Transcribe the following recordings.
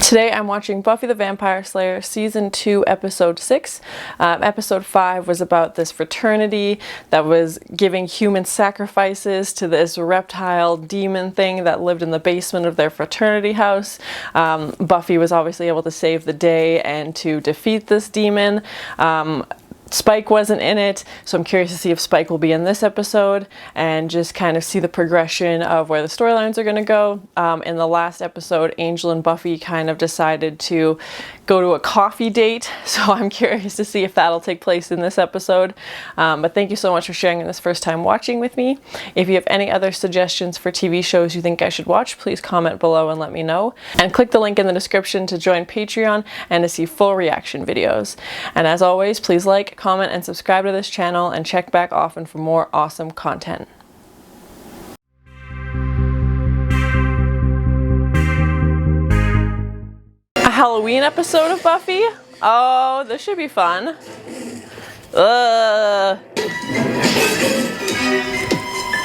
Today I'm watching Buffy the Vampire Slayer Season 2, Episode 6. Episode 5 was about this fraternity that was giving human sacrifices to this reptile demon thing that lived in the basement of their fraternity house. Buffy was obviously able to save the day and to defeat this demon. Spike wasn't in it, so I'm curious to see if Spike will be in this episode and just kind of see the progression of where the storylines are going to go. In the last episode, Angel and Buffy kind of decided to go to a coffee date, so I'm curious to see if that'll take place in this episode. But thank you so much for sharing this first time watching with me. If you have any other suggestions for TV shows you think I should watch, please comment below and let me know. And click the link in the description to join Patreon and to see full reaction videos. And as always, please like, comment, and subscribe to this channel, and check back often for more awesome content. A Halloween episode of Buffy? Oh, this should be fun.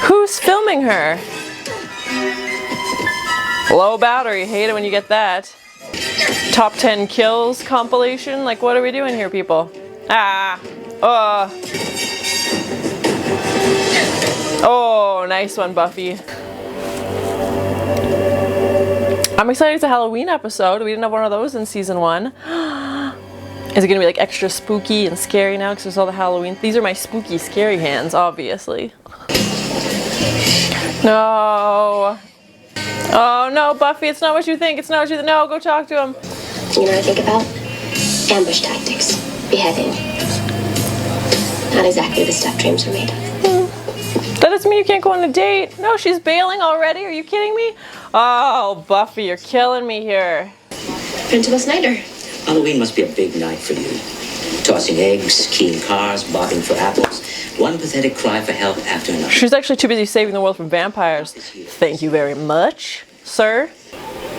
Who's filming her? Low battery, hate it when you get that. Top 10 kills compilation? Like, what are we doing here, people? Oh, nice one, Buffy. I'm excited it's a Halloween episode. We didn't have one of those in season 1. Is it gonna be like extra spooky and scary now because there's all the Halloween? These are my spooky, scary hands, obviously. No. Oh no, Buffy, it's not what you think. It's not what you think. No, go talk to him. You know what I think about? Ambush tactics. Beheading. Not exactly the stuff dreams are made of. That doesn't mean you can't go on a date. No, she's bailing already. Are you kidding me? Oh, Buffy, you're killing me here. Principal Snyder. Halloween must be a big night for you. Tossing eggs, keying cars, bobbing for apples. One pathetic cry for help after another. She's actually too busy saving the world from vampires. Thank you very much, sir.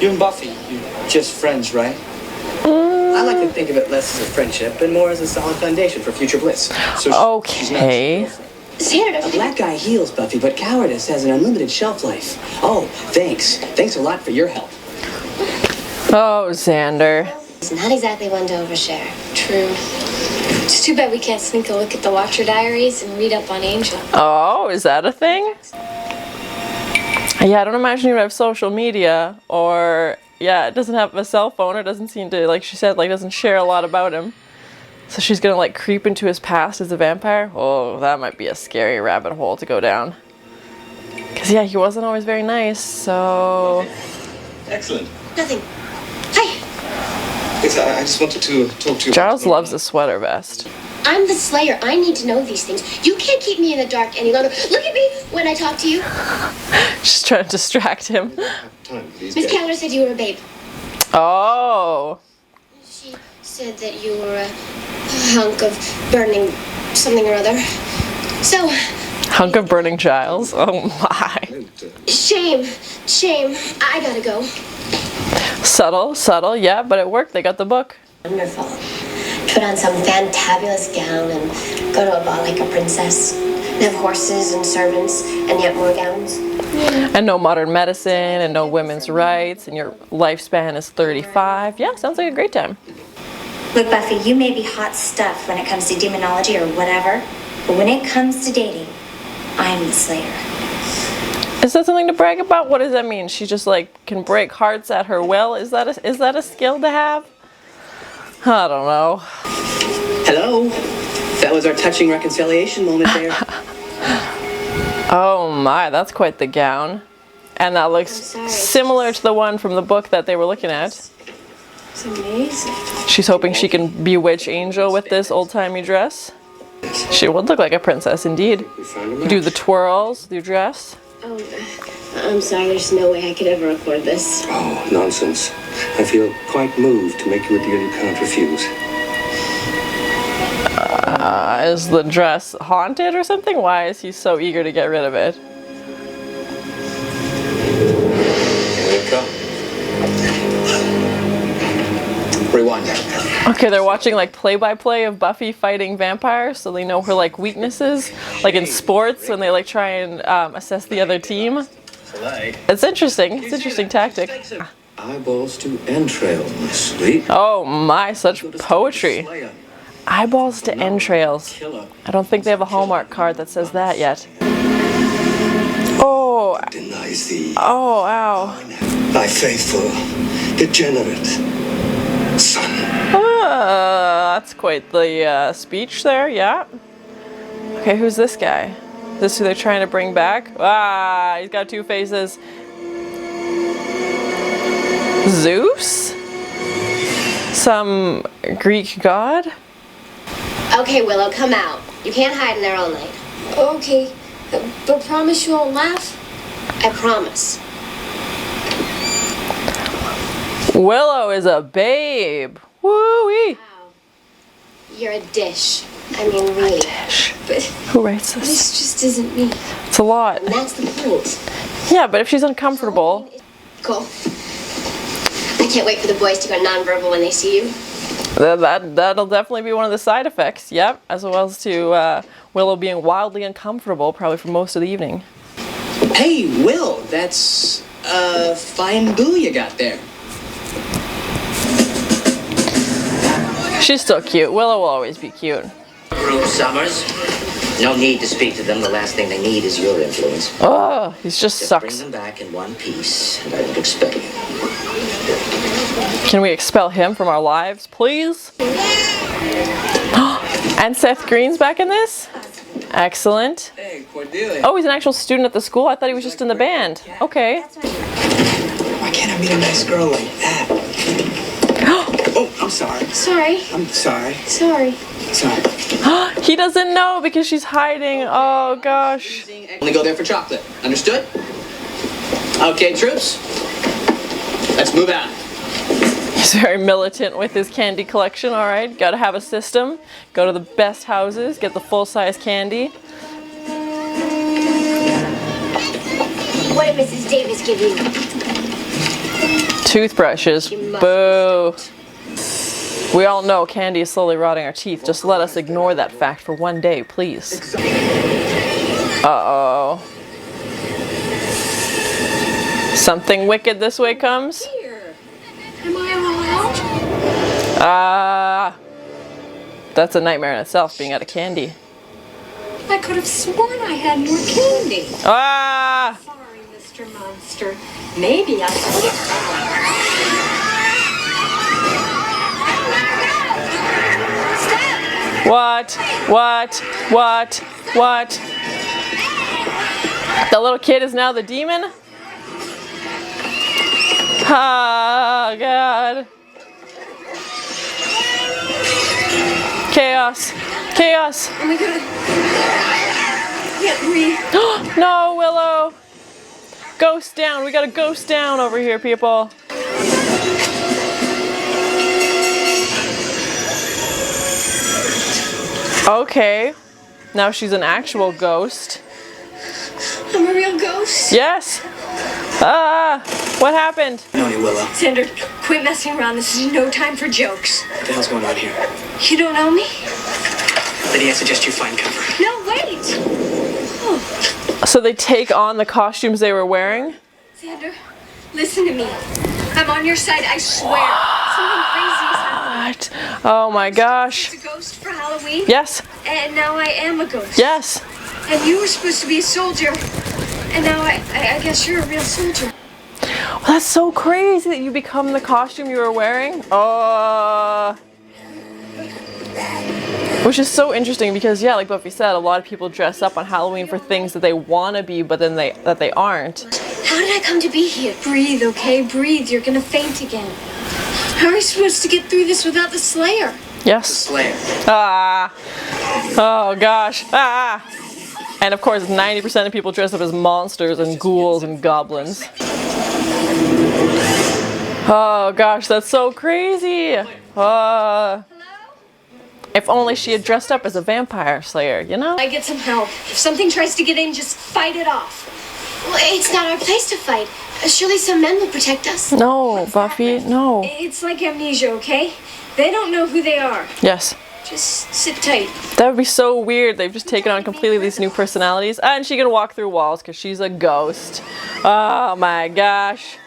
You and Buffy, you're just friends, right? I like to think of it less as a friendship and more as a solid foundation for future bliss. So okay. Xander, a black guy heals, Buffy, but cowardice has an unlimited shelf life. Oh, thanks. Thanks a lot for your help. Oh, Xander. He's not exactly one to overshare. True. It's too bad we can't sneak a look at the Watcher diaries and read up on Angel. Oh, is that a thing? Yeah, I don't imagine you would have social media, or yeah, it doesn't have a cell phone, or doesn't seem to, like she said, like doesn't share a lot about him. So she's gonna like creep into his past as a vampire? Oh, that might be a scary rabbit hole to go down. Cause yeah, he wasn't always very nice, so... Excellent. Nothing. Hi. Yes, I just wanted to talk to you. Giles loves a sweater vest. I'm the Slayer. I need to know these things. You can't keep me in the dark any longer. Look at me when I talk to you. She's trying to distract him. Miss Gellar said you were a babe. Oh. She said that you were a hunk of burning something or other. So... Hunk of burning Giles? Oh my. Shame. Shame. I gotta go. Subtle, subtle, yeah, but it worked. They got the book. Wonderful. Put on some fantabulous gown and go to a ball like a princess. And have horses and servants and yet more gowns. And no modern medicine and no women's rights, and your lifespan is 35. Yeah, sounds like a great time. Look, Buffy, you may be hot stuff when it comes to demonology or whatever, but when it comes to dating, I'm the Slayer. Is that something to brag about? What does that mean? She just like can break hearts at her will? Is that a skill to have? I don't know. Hello. That was our touching reconciliation moment there. Oh my, that's quite the gown. And that looks similar to the one from the book that they were looking at. It's amazing. She's hoping she can bewitch Angel with this old-timey dress. She would look like a princess indeed. You do the twirls, the dress. Oh, I'm sorry, there's no way I could ever afford this. Oh, nonsense. I feel quite moved to make you a deal you can't refuse. Is the dress haunted or something? Why is he so eager to get rid of it? Here we go. Rewind that. Okay, they're watching like play-by-play of Buffy fighting vampires, so they know her like weaknesses, like in sports when they like try and assess the other team. It's interesting. It's an interesting tactic. Eyeballs to entrails, my sweet. Oh my, such poetry. Eyeballs to entrails. I don't think they have a Hallmark card that says that yet. Oh. Denies thee. Oh, ow. Thy faithful, degenerate son. That's quite the speech there, yeah. Okay, who's this guy? Is this who they're trying to bring back? Ah, he's got two faces. Zeus? Some Greek god? Okay, Willow, come out. You can't hide in there all night. Okay, but promise you won't laugh? I promise. Willow is a babe. Woo-wee. Wow. You're a dish. I mean, really. Dish. But Who writes this? this just isn't me. It's a lot. And that's the point. Yeah, but if she's uncomfortable. Cool. I can't wait for the boys to go nonverbal when they see you. That'll definitely be one of the side effects, yep, as well as to Willow being wildly uncomfortable probably for most of the evening. Hey, Will, that's a fine boo you got there. She's still cute. Willow will always be cute. Group Summers. No need to speak to them. The last thing they need is your influence. Oh, he just Just bring sucks. them back in one piece, and I won't expel you. Can we expel him from our lives, please? And Seth Green's back in this? Excellent. Hey, Cordelia. Oh, he's an actual student at the school? I thought he was just in the band. Okay. Why can't I meet a nice girl like that? Oh, I'm sorry. Sorry. I'm sorry. Sorry. Sorry. He doesn't know because she's hiding. Oh, gosh. Only go there for chocolate. Understood? Okay, troops. Let's move out. He's very militant with his candy collection, all right. Gotta have a system. Go to the best houses, get the full-size candy. What did Mrs. Davis give you? Toothbrushes. You must Boo. We all know candy is slowly rotting our teeth. Just let us ignore that fact for one day, please. Uh-oh. Something wicked this way comes. Here. Am I allowed? That's a nightmare in itself, being out of candy. I could have sworn I had more candy. Ah! Sorry, Mr. Monster. Maybe I What? The little kid is now the demon? Oh, God. Chaos. Chaos. Oh my God. Can't breathe. No, Willow. Ghost down. We got a ghost down over here, people. Okay. Now she's an actual ghost. I'm a real ghost. Yes. What happened? No, you Willow. Xander, quit messing around. This is no time for jokes. What the hell's going on here? You don't know me? Lydia, I suggest you find cover. No, wait. So they take on the costumes they were wearing? Xander, listen to me. I'm on your side, I swear. Something crazy is happening. What? Oh my gosh. I was a ghost for Halloween. Yes. And now I am a ghost. Yes. And you were supposed to be a soldier. And now I guess you're a real soldier. Well, that's so crazy that you become the costume you were wearing. Which is so interesting because, yeah, like Buffy said, a lot of people dress up on Halloween for things that they want to be, but then that they aren't. How did I come to be here? Breathe, okay? Breathe. You're gonna faint again. How are we supposed to get through this without the Slayer? Yes. Slayer. Oh gosh. And of course, 90% of people dress up as monsters and ghouls and goblins. Oh gosh, that's so crazy. If only she had dressed up as a vampire slayer, you know? I get some help. If something tries to get in, just fight it off. Well, it's not our place to fight. Surely some men will protect us. No, Buffy, no. It's like amnesia, okay? They don't know who they are. Yes. Just sit tight. That would be so weird. They've just taken on completely these new personalities. And she can walk through walls because she's a ghost. Oh my gosh.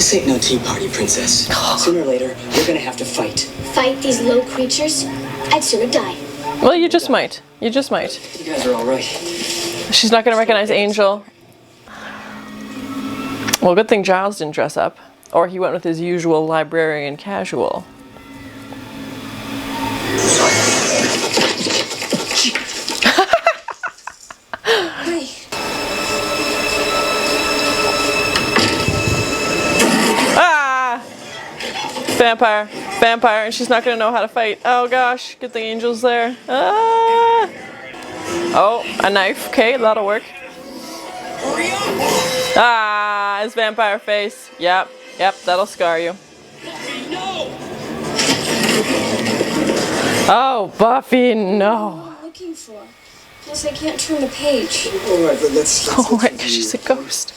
This ain't no tea party, princess. Sooner or later, you're gonna have to fight. Fight these low creatures? I'd sooner die. Well, you just might. You just might. You guys are all right. She's not going to recognize Angel. Well, good thing Giles didn't dress up. Or he went with his usual librarian casual. Hi. Ah! Vampire. Vampire, and she's not going to know how to fight. Oh gosh, good thing Angel's there. Ah! Oh, a knife. Okay, that'll work. Ah, his vampire face. Yep, that'll scar you. Oh, Buffy, no. What am I looking for? Plus, I can't turn the page. All right, let's Oh my gosh, she's a ghost.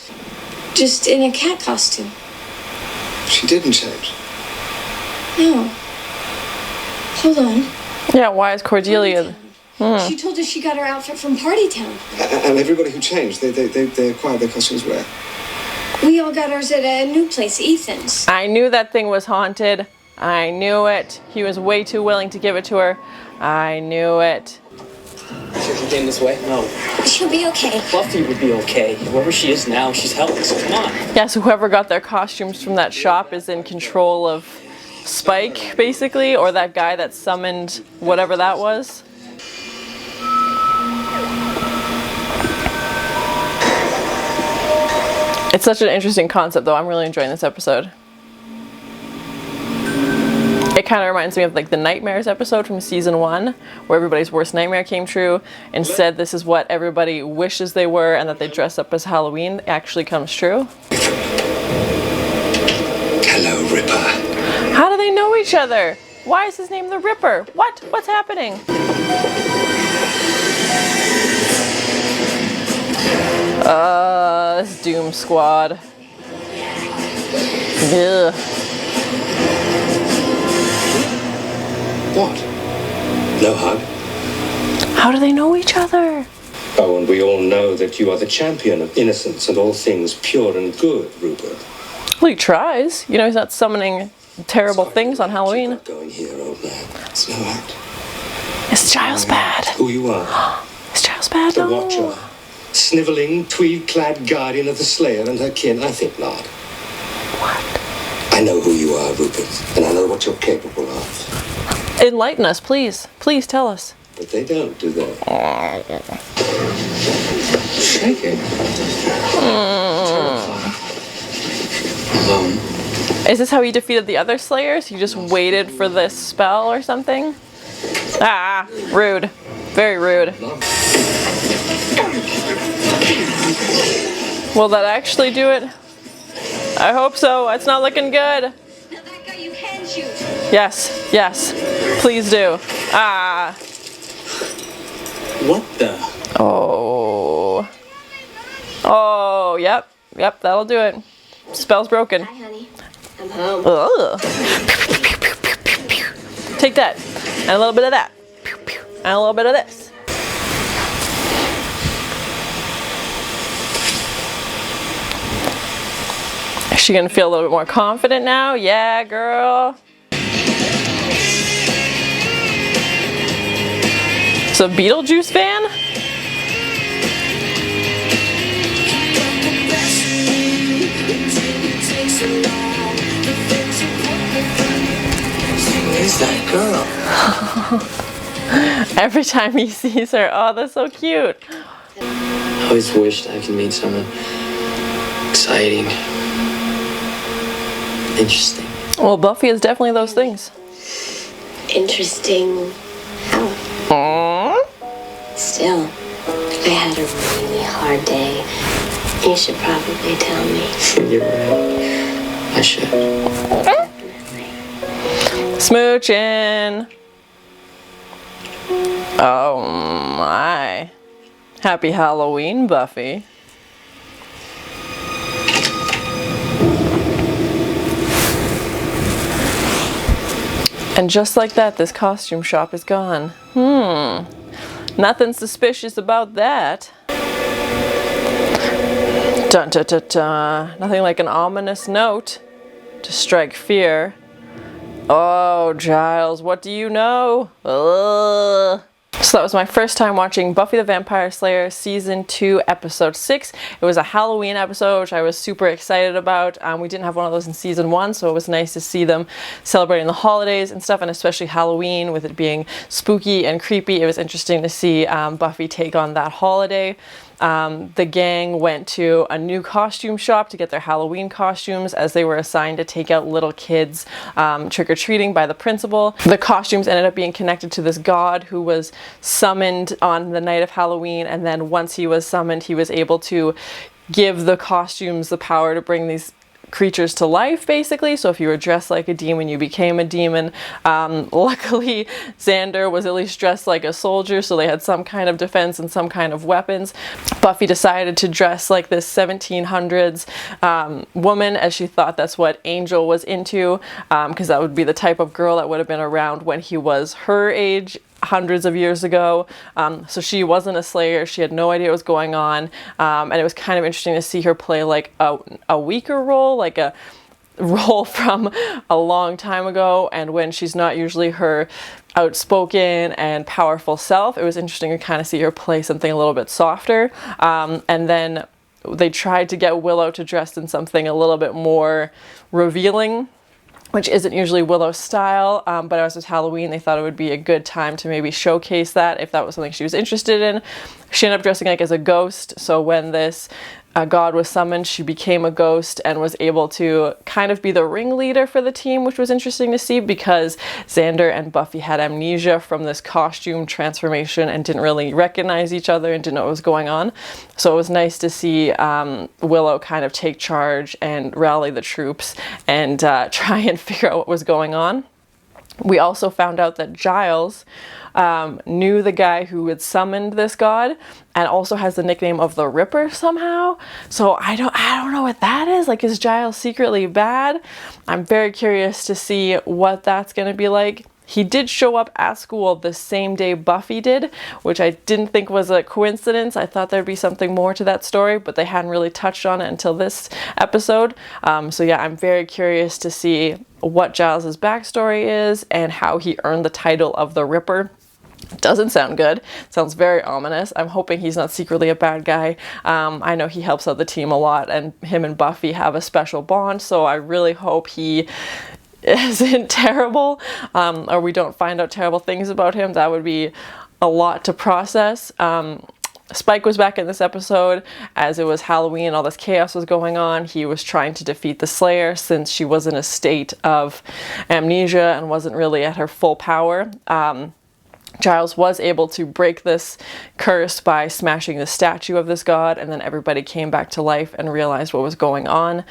Just in a cat costume. She didn't change. No. Hold on. Yeah, why is Cordelia? She told us she got her outfit from Party Town. And everybody who changed, they acquired their costumes where? We all got ours at a new place, Ethan's. I knew that thing was haunted. I knew it. He was way too willing to give it to her. I knew it. Sure she came this way? No. She'll be okay. Buffy would be okay. Whoever she is now, she's helpless. Come on. Yes, whoever got their costumes from that shop is in control of Spike, basically, or that guy that summoned whatever that was. It's such an interesting concept, though. I'm really enjoying this episode. It kind of reminds me of like the Nightmares episode from season 1, where everybody's worst nightmare came true. Instead, this is what everybody wishes they were, and that they dress up as Halloween actually comes true. Hello, Ripper. How do they know each other? Why is his name the Ripper? What? What's happening? This Doom Squad. Ugh. What? No hug? How do they know each other? Oh, and we all know that you are the champion of innocence and all things pure and good, Rupert. Well, he tries. You know, he's not summoning terrible things on Halloween. Keep going here, old man. It's no act. Is Giles bad? Who you are. Is Giles bad? The No. Watcher. Sniveling, tweed-clad guardian of the Slayer and her kin. I think not. What? I know who you are, Rupert, and I know what you're capable of. Enlighten us, please. Please tell us. But they don't, do they? Shaking. Alone. Is this how he defeated the other Slayers? He just waited for this spell or something? Ah, rude. Very rude. Will that actually do it? I hope so. It's not looking good. Now that guy you can shoot. Yes, yes. Please do. Ah. What the? Oh. Oh, yep. Yep, that'll do it. Spell's broken. Hi, honey. I'm home. Ugh. Take that. And a little bit of that. And a little bit of this. Is she gonna feel a little bit more confident now? Yeah, girl. So Beetlejuice fan? Who's that girl? Every time he sees her, oh, that's so cute. I always wished I could meet someone exciting, interesting. Well, Buffy is definitely those things. Interesting. How? Aww. Still, I had a really hard day. You should probably tell me. You're right. I should. Smooching. Oh my. Happy Halloween, Buffy. And just like that, this costume shop is gone. Nothing suspicious about that. Dun dun dun dun. Nothing like an ominous note. to strike fear. Oh, Giles, what do you know? Ugh. So that was my first time watching Buffy the Vampire Slayer Season 2, Episode 6. It was a Halloween episode, which I was super excited about. We didn't have one of those in Season 1, so it was nice to see them celebrating the holidays and stuff, and especially Halloween, with it being spooky and creepy. It was interesting to see Buffy take on that holiday. The gang went to a new costume shop to get their Halloween costumes, as they were assigned to take out little kids trick-or-treating by the principal. The costumes ended up being connected to this god who was summoned on the night of Halloween, and then once he was summoned, he was able to give the costumes the power to bring these creatures to life, basically. So if you were dressed like a demon, you became a demon. Luckily, Xander was at least dressed like a soldier, so they had some kind of defense and some kind of weapons. Buffy decided to dress like this 1700s woman, as she thought that's what Angel was into, because that would be the type of girl that would have been around when he was her age, hundreds of years ago. So she wasn't a Slayer. She had no idea what was going on. And it was kind of interesting to see her play like a weaker role, like a role from a long time ago, and when she's not usually her outspoken and powerful self. It was interesting to kind of see her play something a little bit softer. And then they tried to get Willow to dress in something a little bit more revealing, which isn't usually Willow's style, but as was Halloween, they thought it would be a good time to maybe showcase that if that was something she was interested in. She ended up dressing like as a ghost, so when this god was summoned, she became a ghost and was able to kind of be the ringleader for the team, which was interesting to see because Xander and Buffy had amnesia from this costume transformation and didn't really recognize each other and didn't know what was going on. So it was nice to see Willow kind of take charge and rally the troops and try and figure out what was going on. We also found out that Giles knew the guy who had summoned this god and also has the nickname of the Ripper somehow. So I don't know what that is. Like, is Giles secretly bad? I'm very curious to see what that's going to be like. He did show up at school the same day Buffy did, which I didn't think was a coincidence. I thought there'd be something more to that story, but they hadn't really touched on it until this episode. So yeah, I'm very curious to see what Giles' backstory is and how he earned the title of the Ripper. Doesn't sound good. Sounds very ominous. I'm hoping he's not secretly a bad guy. I know he helps out the team a lot, and him and Buffy have a special bond, so I really hope he isn't terrible, or we don't find out terrible things about him. That would be a lot to process. Spike was back in this episode as it was Halloween, all this chaos was going on. He was trying to defeat the Slayer since she was in a state of amnesia and wasn't really at her full power. Giles was able to break this curse by smashing the statue of this god, and then everybody came back to life and realized what was going on.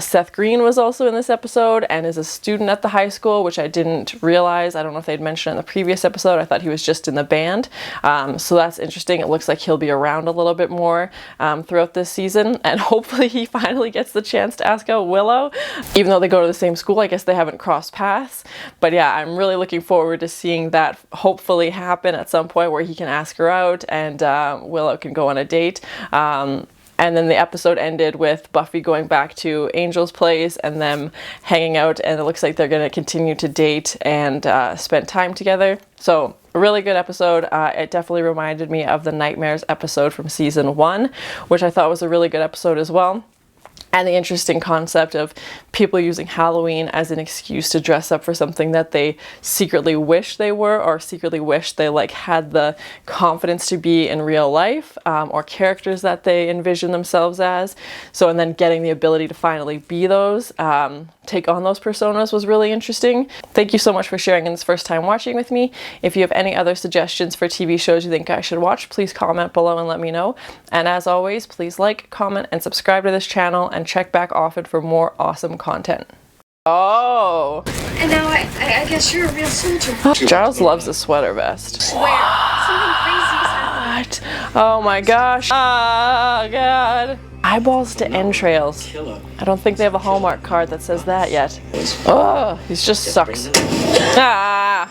Seth Green was also in this episode and is a student at the high school, which I didn't realize. I don't know if they'd mentioned in the previous episode. I thought he was just in the band. So that's interesting. It looks like he'll be around a little bit more throughout this season, and hopefully he finally gets the chance to ask out Willow. Even though they go to the same school, I guess they haven't crossed paths. But yeah, I'm really looking forward to seeing that hopefully happen at some point where he can ask her out and Willow can go on a date. And then the episode ended with Buffy going back to Angel's place and them hanging out, and it looks like they're going to continue to date and spend time together. So a really good episode. It definitely reminded me of the Nightmares episode from season 1, which I thought was a really good episode as well. And the interesting concept of people using Halloween as an excuse to dress up for something that they secretly wish they were, or secretly wish they like had the confidence to be in real life, or characters that they envision themselves as. So, and then getting the ability to finally be those, take on those personas was really interesting. Thank you so much for sharing in this first time watching with me. If you have any other suggestions for TV shows you think I should watch, please comment below and let me know. And as always, please like, comment, and subscribe to this channel, and check back often for more awesome content. Oh! And now I guess you're a real soldier. Giles loves a sweater vest. Swear. Something crazy is happening. What? Oh my gosh. Oh god. Eyeballs to entrails. I don't think they have a Hallmark card that says that yet. Oh, he just sucks. Ah!